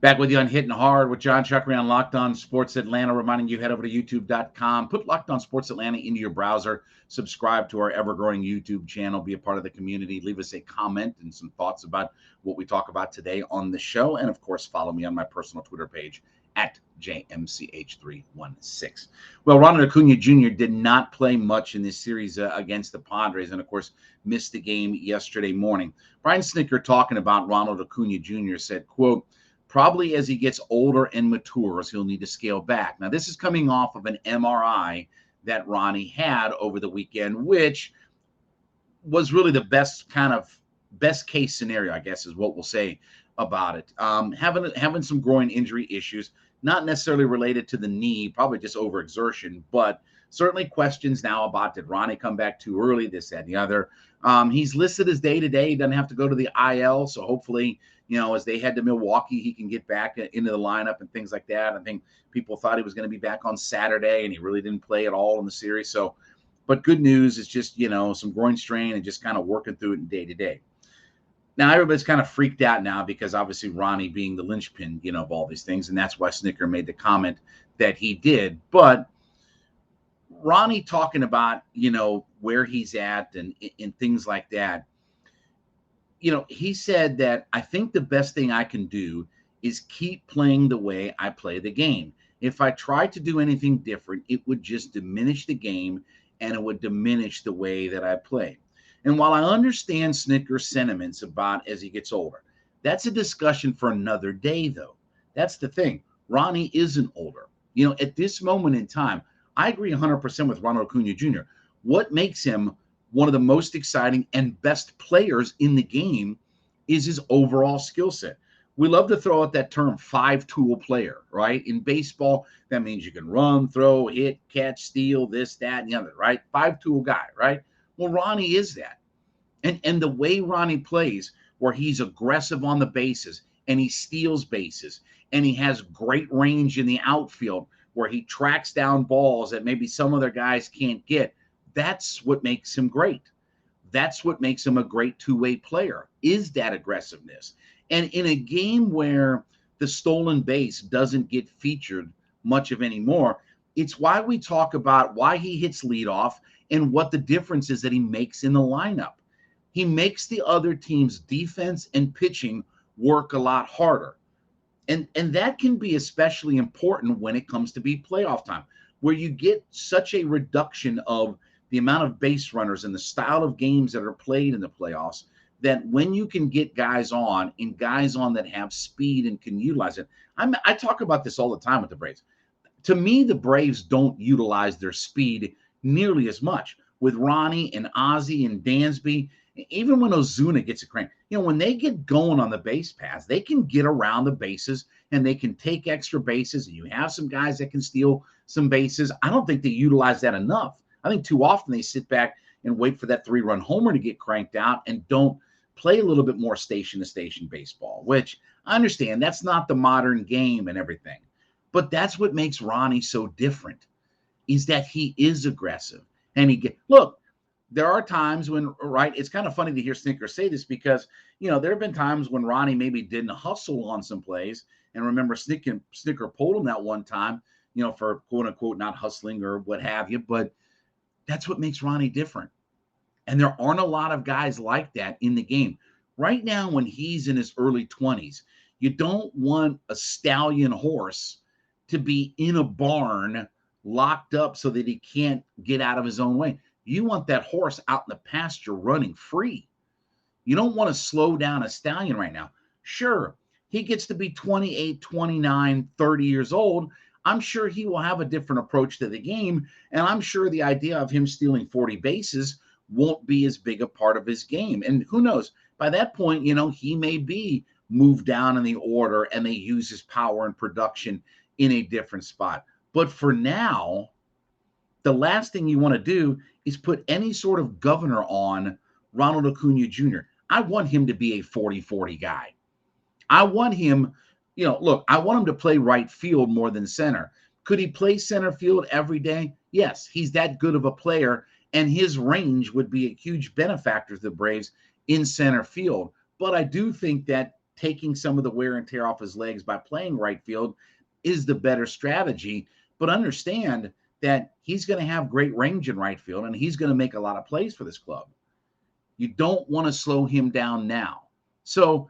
Back with you on Hitting Hard with Jon Chuckery on Locked On Sports Atlanta, reminding you head over to youtube.com. Put Locked On Sports Atlanta into your browser. Subscribe to our ever-growing YouTube channel. Be a part of the community. Leave us a comment and some thoughts about what we talk about today on the show. And, of course, follow me on my personal Twitter page at JMCH316. Well, Ronald Acuna Jr. did not play much in this series against the Padres and, of course, missed the game yesterday morning. Brian Snitker, talking about Ronald Acuna Jr., said, quote, "Probably as he gets older and matures, he'll need to scale back." Now, this is coming off of an MRI that Ronnie had over the weekend, which was really the best case scenario, I guess, is what we'll say about it. Having some groin injury issues, not necessarily related to the knee, probably just overexertion, but certainly questions now about, did Ronnie come back too early, this, that, and the other. He's listed as day-to-day. He doesn't have to go to the IL, so hopefully, as they head to Milwaukee, he can get back into the lineup and things like that. I think people thought he was going to be back on Saturday, and he really didn't play at all in the series. So, but good news is just, some groin strain and just kind of working through it in day-to-day. Now, everybody's kind of freaked out now because obviously Ronnie being the linchpin, of all these things, and that's why Snitker made the comment that he did. But Ronnie talking about, where he's at and things like that, he said that, "I think the best thing I can do is keep playing the way I play the game. If I tried to do anything different, it would just diminish the game and it would diminish the way that I play." And while I understand Snitker's sentiments about as he gets older, that's a discussion for another day, though. That's the thing. Ronnie isn't older. At this moment in time, I agree 100% with Ronald Acuna Jr. What makes him one of the most exciting and best players in the game is his overall skill set. We love to throw out that term, five-tool player, right? In baseball, that means you can run, throw, hit, catch, steal, this, that, and the other, right? Five-tool guy, right? Well, Ronnie is that. And the way Ronnie plays, where he's aggressive on the bases and he steals bases and he has great range in the outfield where he tracks down balls that maybe some other guys can't get, that's what makes him great. That's what makes him a great two-way player, is that aggressiveness. And in a game where the stolen base doesn't get featured much of anymore, it's why we talk about why he hits leadoff and what the difference is that he makes in the lineup. He makes the other team's defense and pitching work a lot harder. And that can be especially important when it comes to be playoff time, where you get such a reduction of the amount of base runners and the style of games that are played in the playoffs, that when you can get guys on and guys on that have speed and can utilize it. I talk about this all the time with the Braves. To me, the Braves don't utilize their speed nearly as much. With Ronnie and Ozzie and Dansby, even when Ozuna gets a crank, when they get going on the base paths, they can get around the bases and they can take extra bases, and you have some guys that can steal some bases. I don't think they utilize that enough. I think too often they sit back and wait for that 3-run homer to get cranked out and don't play a little bit more station-to-station baseball, which I understand that's not the modern game and everything. But that's what makes Ronnie so different, is that he is aggressive. And look, there are times when, right, it's kind of funny to hear Snitker say this because, there have been times when Ronnie maybe didn't hustle on some plays. And remember, Snitker pulled him that one time, for quote-unquote not hustling or what have you. But that's what makes Ronnie different. And there aren't a lot of guys like that in the game. Right now, when he's in his early 20s, you don't want a stallion horse to be in a barn locked up so that he can't get out of his own way. You want that horse out in the pasture running free. You don't want to slow down a stallion right now. Sure, he gets to be 28, 29, 30 years old. I'm sure he will have a different approach to the game, and I'm sure the idea of him stealing 40 bases won't be as big a part of his game. And who knows, by that point, he may be moved down in the order and they use his power and production in a different spot. But for now, the last thing you want to do is put any sort of governor on Ronald Acuna Jr. I want him to be a 40-40 guy. I want him, I want him to play right field more than center. Could he play center field every day? Yes, he's that good of a player, and his range would be a huge benefactor to the Braves in center field. But I do think that taking some of the wear and tear off his legs by playing right field is the better strategy. But understand that he's going to have great range in right field, and he's going to make a lot of plays for this club. You don't want to slow him down now. So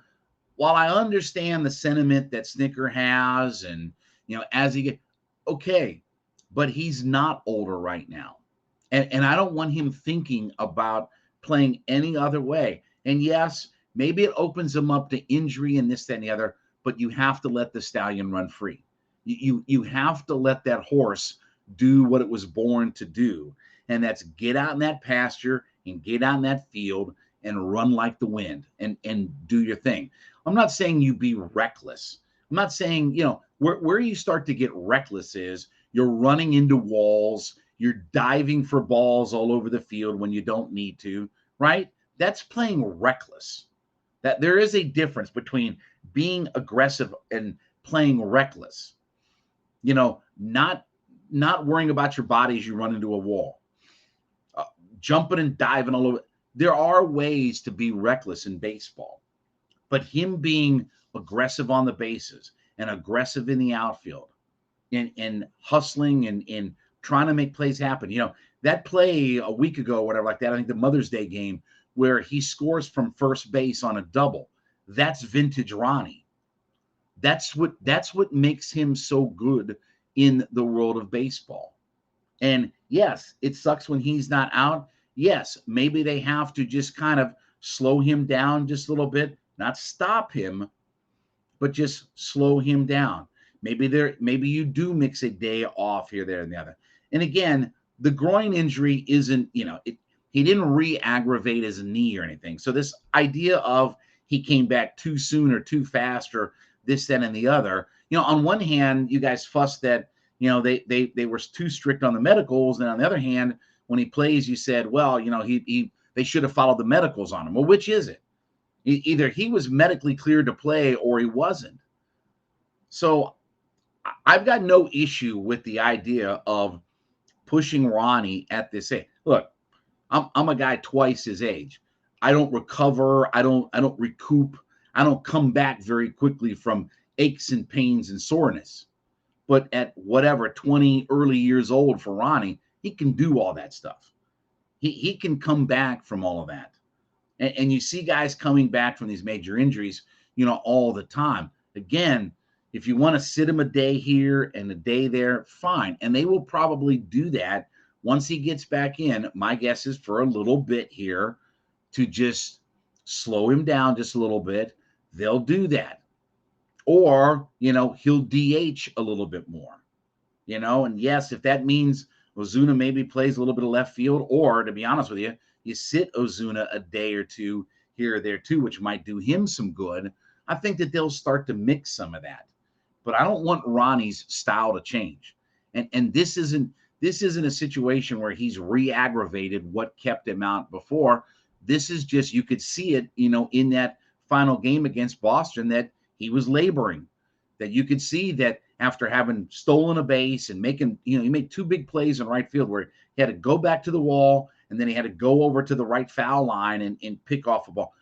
while I understand the sentiment that Snitker has, and as he get okay, but he's not older right now. And I don't want him thinking about playing any other way. And yes, maybe it opens him up to injury and this, that, and the other, but you have to let the stallion run free. You have to let that horse do what it was born to do. And that's get out in that pasture and get out in that field and run like the wind and do your thing. I'm not saying you be reckless. I'm not saying, where you start to get reckless is you're running into walls, you're diving for balls all over the field when you don't need to, right? That's playing reckless. That there is a difference between being aggressive and playing reckless. Not worrying about your body as you run into a wall, jumping and diving all over. There are ways to be reckless in baseball, but him being aggressive on the bases and aggressive in the outfield and hustling and trying to make plays happen. That play a week ago, whatever like that, I think the Mother's Day game where he scores from first base on a double, that's vintage Ronnie. That's what makes him so good in the world of baseball. And yes, it sucks when he's not out. Yes, maybe they have to just kind of slow him down just a little bit, not stop him, but just slow him down. Maybe you do mix a day off here, there, and the other. And again, the groin injury isn't, he didn't re-aggravate his knee or anything. So this idea of he came back too soon or too fast or this, that, and the other, on one hand, you guys fussed that, they were too strict on the medicals. And on the other hand, when he plays, you said, well, they should have followed the medicals on him. Well, which is it? Either he was medically cleared to play or he wasn't. So I've got no issue with the idea of pushing Ronnie at this age. Look, I'm a guy twice his age. I don't recover. I don't recoup. I don't come back very quickly from aches and pains and soreness. But at whatever, 20 early years old for Ronnie, he can do all that stuff. He can come back from all of that. And you see guys coming back from these major injuries, all the time. Again, if you want to sit him a day here and a day there, fine. And they will probably do that once he gets back in. My guess is for a little bit here to just slow him down just a little bit. They'll do that. Or, he'll DH a little bit more, and yes, if that means Ozuna maybe plays a little bit of left field, or to be honest with you, you sit Ozuna a day or two here or there too, which might do him some good. I think that they'll start to mix some of that. But I don't want Ronnie's style to change. And this isn't a situation where he's re-aggravated what kept him out before. This is just, you could see it, in that final game against Boston, that he was laboring, that you could see that after having stolen a base and making, he made two big plays in right field where he had to go back to the wall and then he had to go over to the right foul line and pick off a ball.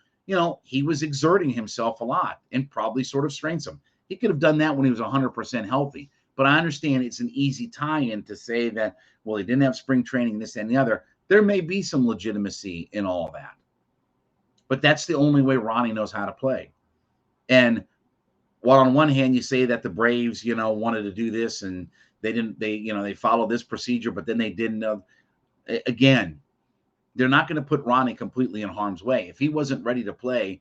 He was exerting himself a lot and probably sort of strained some. He could have done that when he was 100% healthy. But I understand it's an easy tie-in to say that, well, he didn't have spring training, this and the other. There may be some legitimacy in all that. But that's the only way Ronnie knows how to play. And while on one hand you say that the Braves, wanted to do this and they followed this procedure, but then they didn't. Again, they're not going to put Ronnie completely in harm's way. If he wasn't ready to play,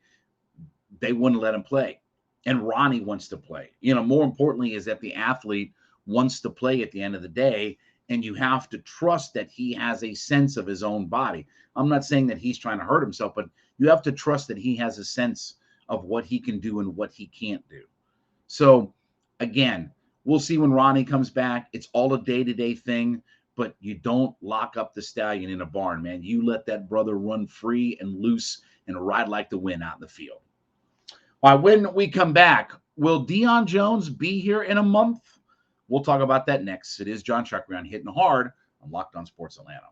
they wouldn't let him play. And Ronnie wants to play. More importantly is that the athlete wants to play at the end of the day, and you have to trust that he has a sense of his own body. I'm not saying that he's trying to hurt himself, but you have to trust that he has a sense of what he can do and what he can't do. So, again, we'll see when Ronnie comes back. It's all a day-to-day thing, but you don't lock up the stallion in a barn, man. You let that brother run free and loose and ride like the wind out in the field. All right, when we come back, will Deion Jones be here in a month? We'll talk about that next. It is Jon Chuckery on Hittin' Hard on Locked On Sports Atlanta.